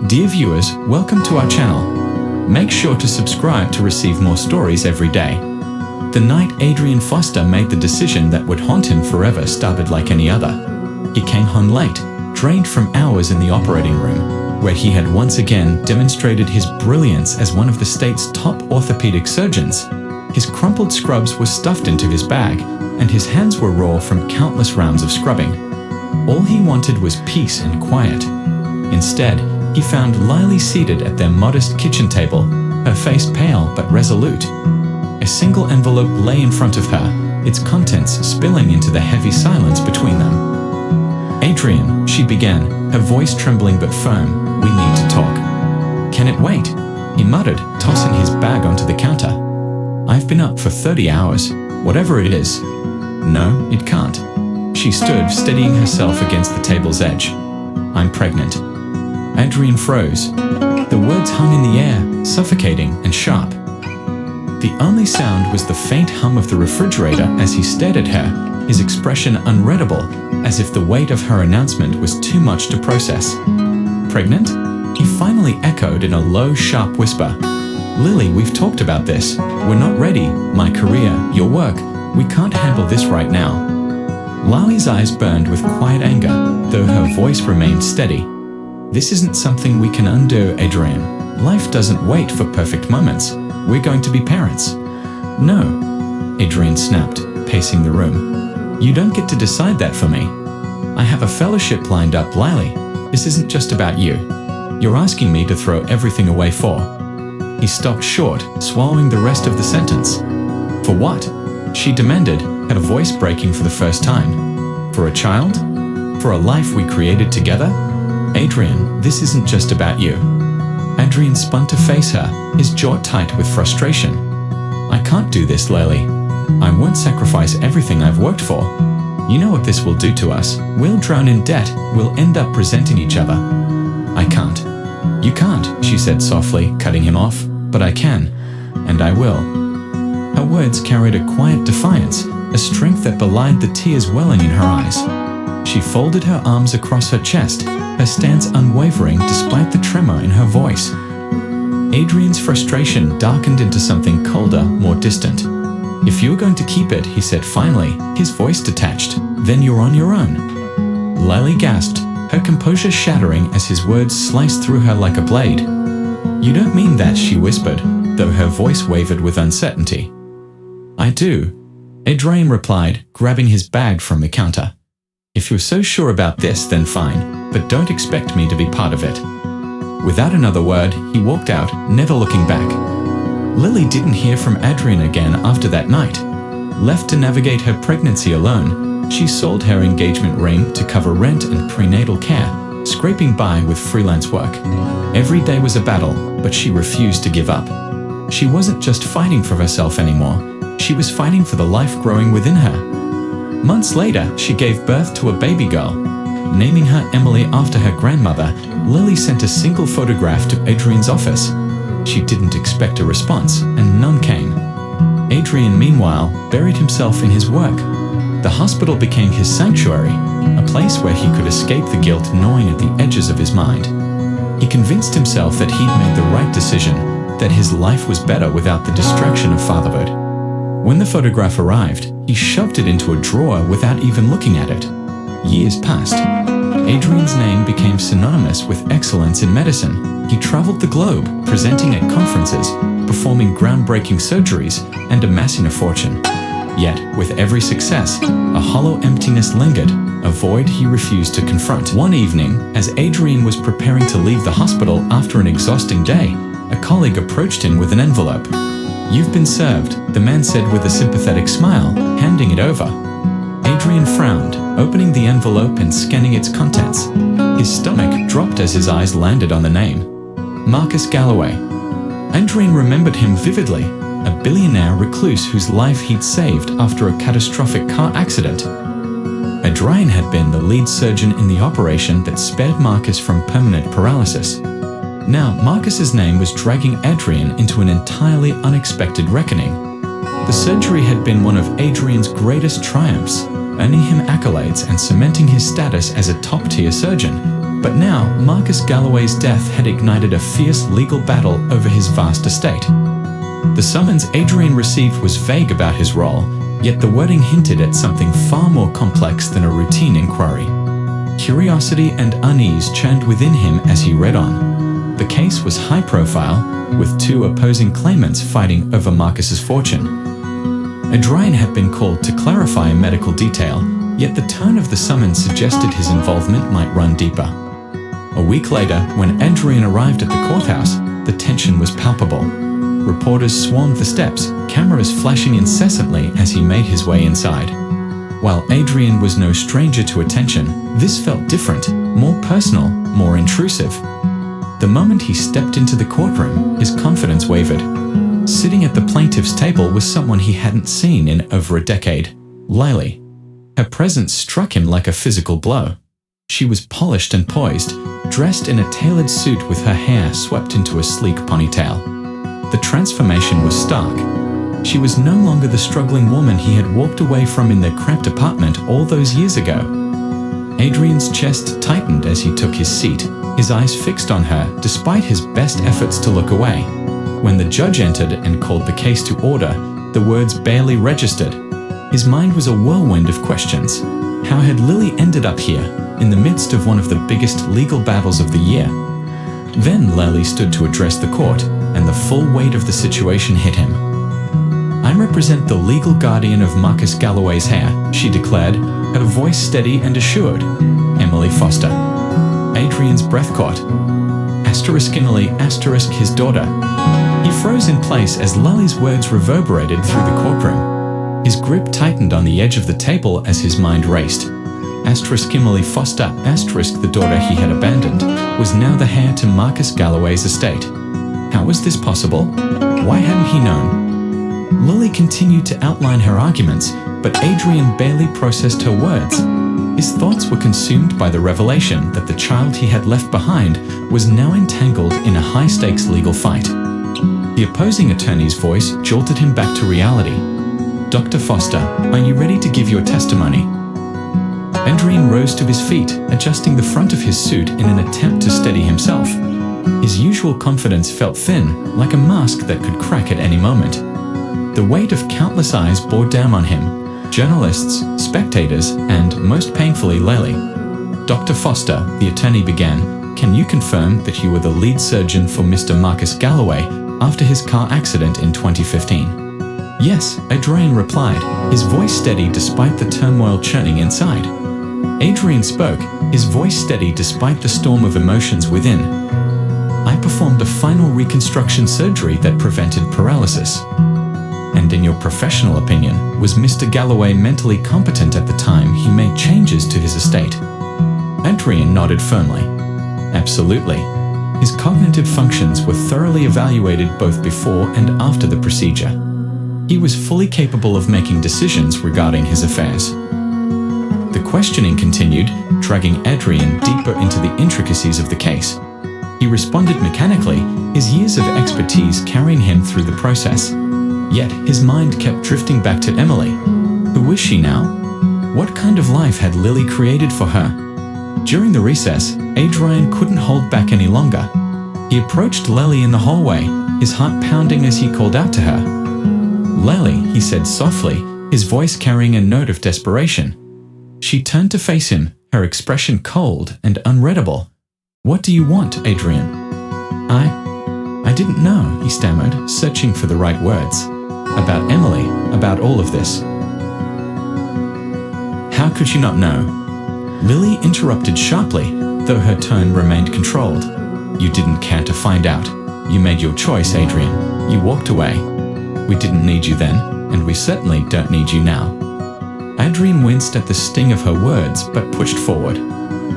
Dear viewers, welcome to our channel. Make sure to subscribe to receive more stories every day. The night Adrian Foster made the decision that would haunt him forever started like any other. He came home late, drained from hours in the operating room, where he had once again demonstrated his brilliance as one of the state's top orthopedic surgeons. His crumpled scrubs were stuffed into his bag, and his hands were raw from countless rounds of scrubbing. All he wanted was peace and quiet. Instead, he found Lily seated at their modest kitchen table, her face pale but resolute. A single envelope lay in front of her, its contents spilling into the heavy silence between them. "Adrian," she began, her voice trembling but firm, "we need to talk." "Can it wait?" he muttered, tossing his bag onto the counter. "I've been up for 30 hours, whatever it is." "No, it can't." She stood, steadying herself against the table's edge. "I'm pregnant." Adrian froze. The words hung in the air, suffocating and sharp. The only sound was the faint hum of the refrigerator as he stared at her, his expression unreadable, as if the weight of her announcement was too much to process. "Pregnant?" he finally echoed in a low, sharp whisper. "Lily, we've talked about this. We're not ready. My career, your work. We can't handle this right now." Lily's eyes burned with quiet anger, though her voice remained steady. "This isn't something we can undo, Adrian. Life doesn't wait for perfect moments. We're going to be parents." "No," Adrian snapped, pacing the room. "You don't get to decide that for me. I have a fellowship lined up, Lily. This isn't just about you. You're asking me to throw everything away for..." He stopped short, swallowing the rest of the sentence. "For what?" she demanded, her voice breaking for the first time. "For a child? For a life we created together? Adrian, this isn't just about you." Adrian spun to face her, his jaw tight with frustration. "I can't do this, Lily. I won't sacrifice everything I've worked for. You know what this will do to us. We'll drown in debt. We'll end up resenting each other." "I can't." "You can't," she said softly, cutting him off. "But I can, and I will." Her words carried a quiet defiance, a strength that belied the tears welling in her eyes. She folded her arms across her chest, her stance unwavering despite the tremor in her voice. Adrian's frustration darkened into something colder, more distant. "If you're going to keep it," he said finally, his voice detached, "then you're on your own." Lily gasped, her composure shattering as his words sliced through her like a blade. "You don't mean that," she whispered, though her voice wavered with uncertainty. "I do," Adrian replied, grabbing his bag from the counter. "If you're so sure about this, then fine, but don't expect me to be part of it." Without another word, he walked out, never looking back. Lily didn't hear from Adrian again after that night. Left to navigate her pregnancy alone, she sold her engagement ring to cover rent and prenatal care, scraping by with freelance work. Every day was a battle, but she refused to give up. She wasn't just fighting for herself anymore, she was fighting for the life growing within her. Months later, she gave birth to a baby girl. Naming her Emily after her grandmother, Lily sent a single photograph to Adrian's office. She didn't expect a response, and none came. Adrian, meanwhile, buried himself in his work. The hospital became his sanctuary, a place where he could escape the guilt gnawing at the edges of his mind. He convinced himself that he'd made the right decision, that his life was better without the distraction of fatherhood. When the photograph arrived, he shoved it into a drawer without even looking at it. Years passed. Adrian's name became synonymous with excellence in medicine. He traveled the globe, presenting at conferences, performing groundbreaking surgeries, and amassing a fortune. Yet, with every success, a hollow emptiness lingered, a void he refused to confront. One evening, as Adrian was preparing to leave the hospital after an exhausting day, a colleague approached him with an envelope. "You've been served," the man said with a sympathetic smile, handing it over. Adrian frowned, opening the envelope and scanning its contents. His stomach dropped as his eyes landed on the name. Marcus Galloway. Adrian remembered him vividly, a billionaire recluse whose life he'd saved after a catastrophic car accident. Adrian had been the lead surgeon in the operation that spared Marcus from permanent paralysis. Now, Marcus's name was dragging Adrian into an entirely unexpected reckoning. The surgery had been one of Adrian's greatest triumphs, earning him accolades and cementing his status as a top-tier surgeon. But now, Marcus Galloway's death had ignited a fierce legal battle over his vast estate. The summons Adrian received was vague about his role, yet the wording hinted at something far more complex than a routine inquiry. Curiosity and unease churned within him as he read on. The case was high profile, with two opposing claimants fighting over Marcus's fortune. Adrian had been called to clarify a medical detail, yet the tone of the summons suggested his involvement might run deeper. A week later, when Adrian arrived at the courthouse, the tension was palpable. Reporters swarmed the steps, cameras flashing incessantly as he made his way inside. While Adrian was no stranger to attention, this felt different, more personal, more intrusive. The moment he stepped into the courtroom, his confidence wavered. Sitting at the plaintiff's table was someone he hadn't seen in over a decade, Lily. Her presence struck him like a physical blow. She was polished and poised, dressed in a tailored suit with her hair swept into a sleek ponytail. The transformation was stark. She was no longer the struggling woman he had walked away from in their cramped apartment all those years ago. Adrian's chest tightened as he took his seat, his eyes fixed on her despite his best efforts to look away. When the judge entered and called the case to order, the words barely registered. His mind was a whirlwind of questions. How had Lily ended up here, in the midst of one of the biggest legal battles of the year? Then Lily stood to address the court, and the full weight of the situation hit him. "I represent the legal guardian of Marcus Galloway's heir," she declared, her voice steady and assured. "Emily Foster." Adrian's breath caught. Emily, his daughter. He froze in place as Lily's words reverberated through the courtroom. His grip tightened on the edge of the table as his mind raced. Emily Foster, the daughter he had abandoned, was now the heir to Marcus Galloway's estate. How was this possible? Why hadn't he known? Lily continued to outline her arguments, but Adrian barely processed her words. His thoughts were consumed by the revelation that the child he had left behind was now entangled in a high-stakes legal fight. The opposing attorney's voice jolted him back to reality. "Dr. Foster, are you ready to give your testimony?" Adrian rose to his feet, adjusting the front of his suit in an attempt to steady himself. His usual confidence felt thin, like a mask that could crack at any moment. The weight of countless eyes bore down on him, journalists, spectators, and, most painfully, Lily. "Dr. Foster," the attorney began, "can you confirm that you were the lead surgeon for Mr. Marcus Galloway after his car accident in 2015? "Yes," Adrian replied, his voice steady despite the turmoil churning inside. Adrian spoke, his voice steady despite the storm of emotions within. "I performed a final reconstruction surgery that prevented paralysis." "And in your professional opinion, was Mr. Galloway mentally competent at the time he made changes to his estate?" Adrian nodded firmly. "Absolutely. His cognitive functions were thoroughly evaluated both before and after the procedure. He was fully capable of making decisions regarding his affairs." The questioning continued, dragging Adrian deeper into the intricacies of the case. He responded mechanically, his years of expertise carrying him through the process. Yet his mind kept drifting back to Emily. Who was she now? What kind of life had Lily created for her? During the recess, Adrian couldn't hold back any longer. He approached Lily in the hallway, his heart pounding as he called out to her. "Lily," he said softly, his voice carrying a note of desperation. She turned to face him, her expression cold and unreadable. "What do you want, Adrian?" I didn't know," he stammered, searching for the right words. "About Emily, about all of this." "How could you not know?" Lily interrupted sharply, though her tone remained controlled. "You didn't care to find out. You made your choice, Adrian. You walked away. We didn't need you then, and we certainly don't need you now." Adrian winced at the sting of her words, but pushed forward.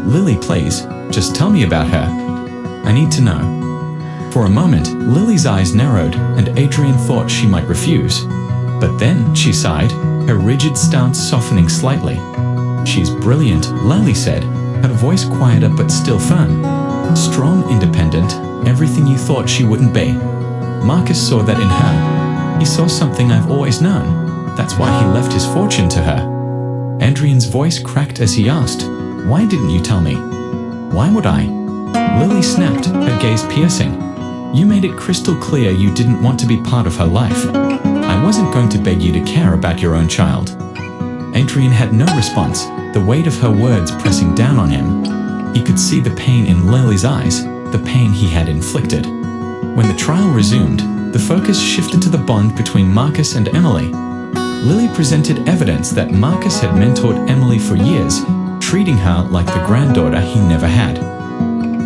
"Lily, please, just tell me about her. I need to know." For a moment, Lily's eyes narrowed, and Adrian thought she might refuse. But then she sighed, her rigid stance softening slightly. "She's brilliant," Lily said, her voice quieter but still firm. "Strong, independent, everything you thought she wouldn't be. Marcus saw that in her. He saw something I've always known. That's why he left his fortune to her." Adrian's voice cracked as he asked, "Why didn't you tell me?" Why would I? Lily snapped, her gaze piercing. You made it crystal clear you didn't want to be part of her life. I wasn't going to beg you to care about your own child. Adrian had no response, the weight of her words pressing down on him. He could see the pain in Lily's eyes, the pain he had inflicted. When the trial resumed, the focus shifted to the bond between Marcus and Emily. Lily presented evidence that Marcus had mentored Emily for years, treating her like the granddaughter he never had.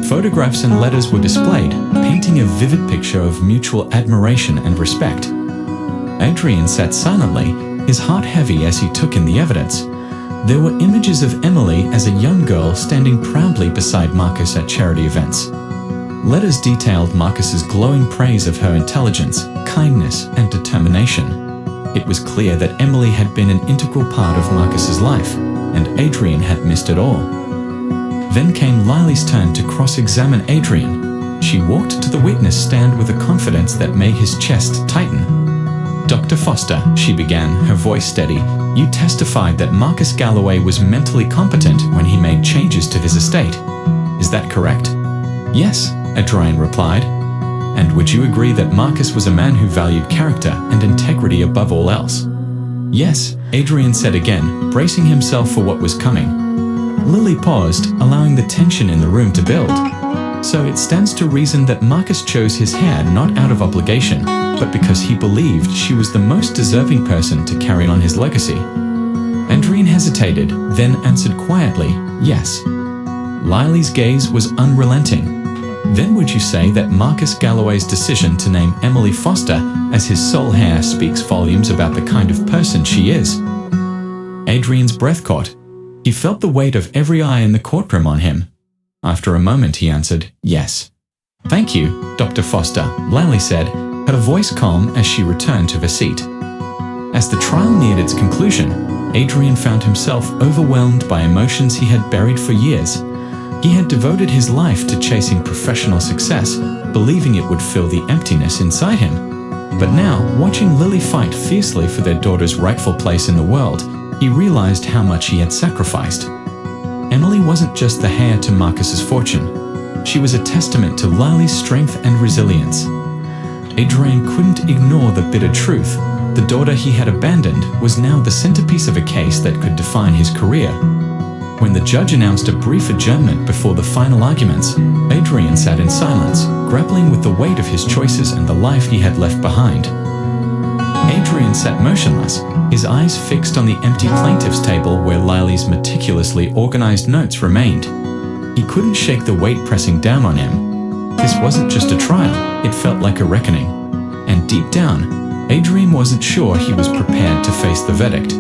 Photographs and letters were displayed, painting a vivid picture of mutual admiration and respect. Adrian sat silently, his heart heavy as he took in the evidence. There were images of Emily as a young girl standing proudly beside Marcus at charity events. Letters detailed Marcus's glowing praise of her intelligence, kindness, and determination. It was clear that Emily had been an integral part of Marcus's life, and Adrian had missed it all. Then came Lily's turn to cross-examine Adrian. She walked to the witness stand with a confidence that made his chest tighten. Dr. Foster, she began, her voice steady, you testified that Marcus Galloway was mentally competent when he made changes to his estate. Is that correct? Yes, Adrian replied. And would you agree that Marcus was a man who valued character and integrity above all else? Yes, Adrian said again, bracing himself for what was coming. Lily paused, allowing the tension in the room to build. So it stands to reason that Marcus chose his hair not out of obligation, but because he believed she was the most deserving person to carry on his legacy. Adrian hesitated, then answered quietly, yes. Lily's gaze was unrelenting. Then would you say that Marcus Galloway's decision to name Emily Foster as his sole heir speaks volumes about the kind of person she is? Adrian's breath caught. He felt the weight of every eye in the courtroom on him. After a moment he answered, yes. Thank you, Dr. Foster, Lily said, her voice calm as she returned to her seat. As the trial neared its conclusion, Adrian found himself overwhelmed by emotions he had buried for years. He had devoted his life to chasing professional success, believing it would fill the emptiness inside him. But now, watching Lily fight fiercely for their daughter's rightful place in the world, he realized how much he had sacrificed. Emily wasn't just the heir to Marcus's fortune. She was a testament to Lily's strength and resilience. Adrian couldn't ignore the bitter truth. The daughter he had abandoned was now the centerpiece of a case that could define his career. When the judge announced a brief adjournment before the final arguments, Adrian sat in silence, grappling with the weight of his choices and the life he had left behind. Adrian sat motionless, his eyes fixed on the empty plaintiff's table where Lily's meticulously organized notes remained. He couldn't shake the weight pressing down on him. This wasn't just a trial, it felt like a reckoning. And deep down, Adrian wasn't sure he was prepared to face the verdict.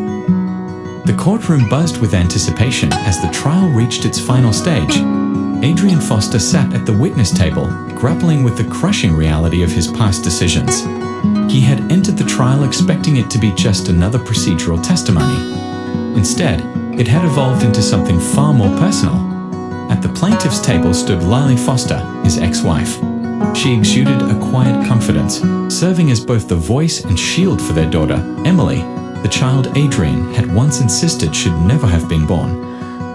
The courtroom buzzed with anticipation as the trial reached its final stage. Adrian Foster sat at the witness table, grappling with the crushing reality of his past decisions. He had entered the trial expecting it to be just another procedural testimony. Instead, it had evolved into something far more personal. At the plaintiff's table stood Lily Foster, his ex-wife. She exuded a quiet confidence, serving as both the voice and shield for their daughter, Emily, the child Adrian had once insisted should never have been born.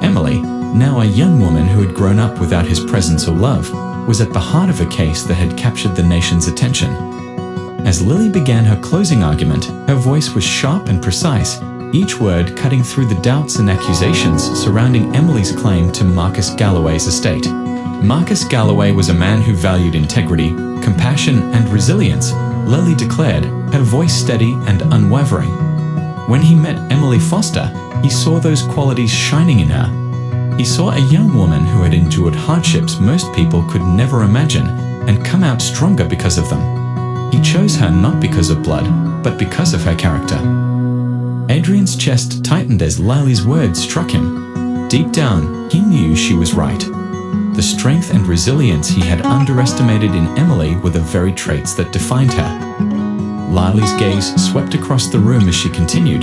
Emily, now a young woman who had grown up without his presence or love, was at the heart of a case that had captured the nation's attention. As Lily began her closing argument, her voice was sharp and precise, each word cutting through the doubts and accusations surrounding Emily's claim to Marcus Galloway's estate. Marcus Galloway was a man who valued integrity, compassion, and resilience, Lily declared, her voice steady and unwavering. When he met Emily Foster, he saw those qualities shining in her. He saw a young woman who had endured hardships most people could never imagine and come out stronger because of them. He chose her not because of blood, but because of her character. Adrian's chest tightened as Lily's words struck him. Deep down, he knew she was right. The strength and resilience he had underestimated in Emily were the very traits that defined her. Lily's gaze swept across the room as she continued.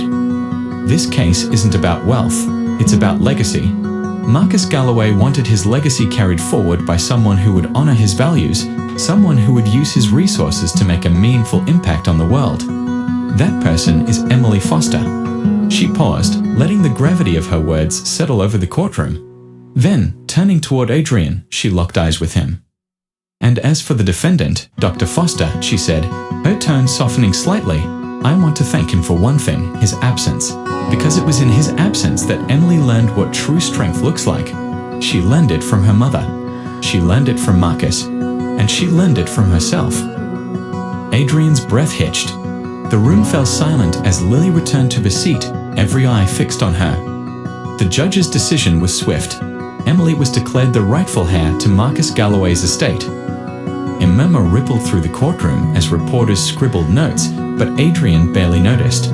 This case isn't about wealth, it's about legacy. Marcus Galloway wanted his legacy carried forward by someone who would honor his values, someone who would use his resources to make a meaningful impact on the world. That person is Emily Foster. She paused, letting the gravity of her words settle over the courtroom. Then, Turning toward Adrian, she locked eyes with him. "And as for the defendant, Dr. Foster," she said, her tone softening slightly, "I want to thank him for one thing, his absence. Because it was in his absence that Emily learned what true strength looks like. She learned it from her mother. She learned it from Marcus. And she learned it from herself." Adrian's breath hitched. The room fell silent as Lily returned to the seat, every eye fixed on her. The judge's decision was swift. Emily was declared the rightful heir to Marcus Galloway's estate. A murmur rippled through the courtroom as reporters scribbled notes, but Adrian barely noticed.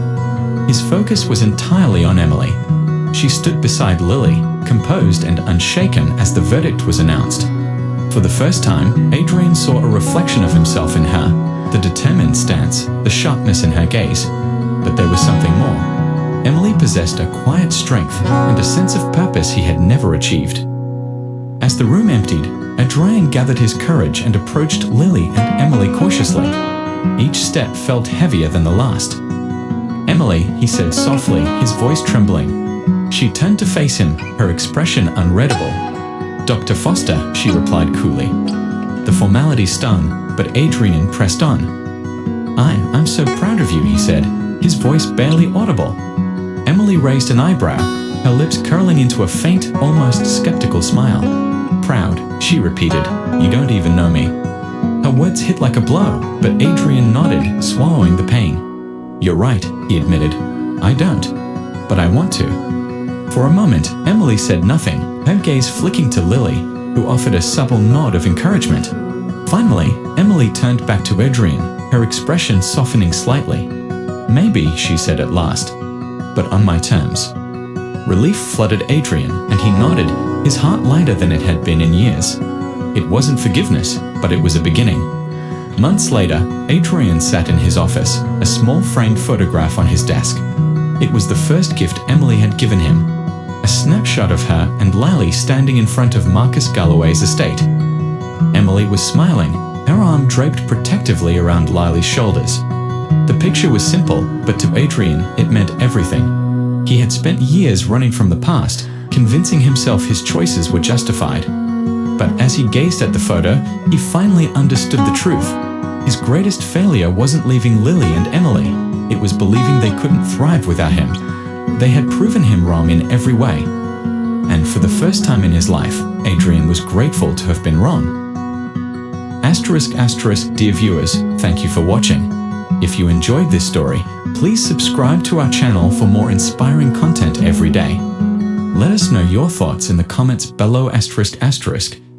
His focus was entirely on Emily. She stood beside Lily, composed and unshaken as the verdict was announced. For the first time, Adrian saw a reflection of himself in her, the determined stance, the sharpness in her gaze. But there was something more. Emily possessed a quiet strength and a sense of purpose he had never achieved. As the room emptied, Adrian gathered his courage and approached Lily and Emily cautiously. Each step felt heavier than the last. "Emily," he said softly, his voice trembling. She turned to face him, her expression unreadable. "Dr. Foster," she replied coolly. The formality stung, but Adrian pressed on. I'm so proud of you," he said, his voice barely audible. Emily raised an eyebrow, her lips curling into a faint, almost skeptical smile. "Proud," she repeated. "You don't even know me." Her words hit like a blow, but Adrian nodded, swallowing the pain. "You're right," he admitted. "I don't. But I want to." For a moment, Emily said nothing, her gaze flicking to Lily, who offered a subtle nod of encouragement. Finally, Emily turned back to Adrian, her expression softening slightly. "Maybe," she said at last, "but on my terms." Relief flooded Adrian, and he nodded, his heart lighter than it had been in years. It wasn't forgiveness, but it was a beginning. Months later, Adrian sat in his office, a small framed photograph on his desk. It was the first gift Emily had given him, a snapshot of her and Lily standing in front of Marcus Galloway's estate. Emily was smiling, her arm draped protectively around Lily's shoulders. The picture was simple, but to Adrian, it meant everything. He had spent years running from the past, convincing himself his choices were justified. But as he gazed at the photo, he finally understood the truth. His greatest failure wasn't leaving Lily and Emily. It was believing they couldn't thrive without him. They had proven him wrong in every way. And for the first time in his life, Adrian was grateful to have been wrong. ***, dear viewers, thank you for watching. If you enjoyed this story, please subscribe to our channel for more inspiring content every day. Let us know your thoughts in the comments below ***.